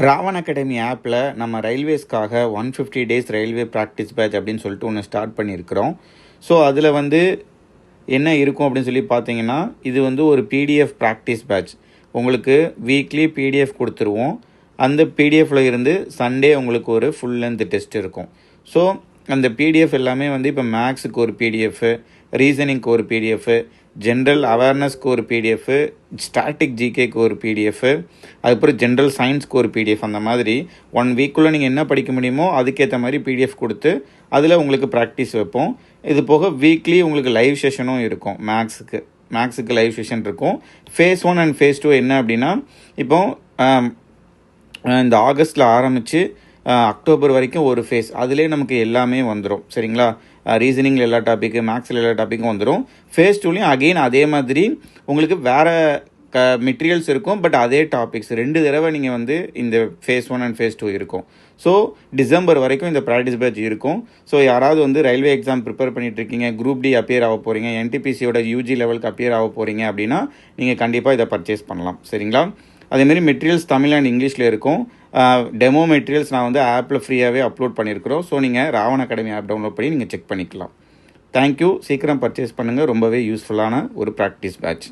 Raavan academy ஆப்பில் நம்ம ரயில்வேஸ்க்காக 150 days railway practice batch அப்படின்னு சொல்லிட்டு ஒன்று ஸ்டார்ட் பண்ணியிருக்கிறோம். ஸோ அதில் என்ன இருக்கும் அப்படின்னு சொல்லி பார்த்தீங்கன்னா, இது ஒரு பிடிஎஃப் ப்ராக்டிஸ் பேட்ச். உங்களுக்கு வீக்லி பிடிஎஃப் கொடுத்துருவோம். அந்த பிடிஎஃப்பில் இருந்து சண்டே உங்களுக்கு ஒரு ஃபுல் லென்த் டெஸ்ட் இருக்கும். ஸோ அந்த பிடிஎஃப் எல்லாமே இப்போ மேக்ஸுக்கு ஒரு பிடிஎஃப், ரீசனிங்க்கு ஒரு பிடிஎஃப், ஜென்ரல் அவேர்னஸ்க்கு ஒரு பிடிஎஃப், ஸ்டாட்டிக் ஜிகேக்கு ஒரு பிடிஎஃப், அதுக்கப்புறம் ஜென்ரல் சயின்ஸ்க்கு ஒரு பிடிஎஃப். அந்த மாதிரி 1 வீக்குள்ளே நீங்கள் என்ன படிக்க முடியுமோ அதுக்கேற்ற மாதிரி பிடிஎஃப் கொடுத்து அதில் உங்களுக்கு ப்ராக்டிஸ் வைப்போம். இது போக வீக்லி உங்களுக்கு லைவ் செஷனும் இருக்கும். மேக்ஸுக்கு லைவ் செஷன் இருக்கும். ஃபேஸ் 1 அண்ட் ஃபேஸ் 2 என்ன அப்படின்னா, இப்போ இந்த ஆகஸ்ட்டில் ஆரம்பித்து அக்டோபர் வரைக்கும் ஒரு ஃபேஸ், அதிலே நமக்கு எல்லாமே வந்துடும். சரிங்களா? ரீசனிங்கில் எல்லா டாப்பிக்கு, மேக்ஸில் எல்லா டாப்பிக்கும் வந்துடும். ஃபேஸ் 2லையும் அகெயின் அதே மாதிரி உங்களுக்கு வேறு மெட்டீரியல்ஸ் இருக்கும். பட் அதே டாபிக்ஸ் 2 தடவை நீங்கள் இந்த ஃபேஸ் 1 அண்ட் ஃபேஸ் 2 இருக்கும். ஸோ டிசம்பர் வரைக்கும் இந்த ப்ராக்டிஸ் பேட்ச் இருக்கும். ஸோ யாராவது ரயில்வே எக்ஸாம் ப்ரிப்பேர் பண்ணிட்டு இருக்கீங்க, குரூப் டி அப்பியர் ஆக போகிறீங்க, என்டிபிசியோட யூஜி லெவலுக்கு அப்பியர் ஆக போகிறீங்க அப்படின்னா நீங்கள் கண்டிப்பாக இதை பர்ச்சேஸ் பண்ணலாம். சரிங்களா? அதேமாரி மெட்டீரியல்ஸ் தமிழ் அண்ட் இங்கிலீஷில் இருக்கும். டெமோ மெட்டீரியல்ஸ் நான் ஆப்பில் ஃப்ரீயாகவே அப்லோட் பண்ணியிருக்கிறோம். ஸோ நீங்கள் ராவன் அகாடமி ஆப் டவுன்லோட் பண்ணி நீங்கள் செக் பண்ணிக்கலாம். தேங்க்யூ. சீக்கிரம் பர்ச்சேஸ் பண்ணுங்கள். ரொம்பவே யூஸ்ஃபுல்லான ஒரு ப்ராக்டிஸ் பேட்ச்.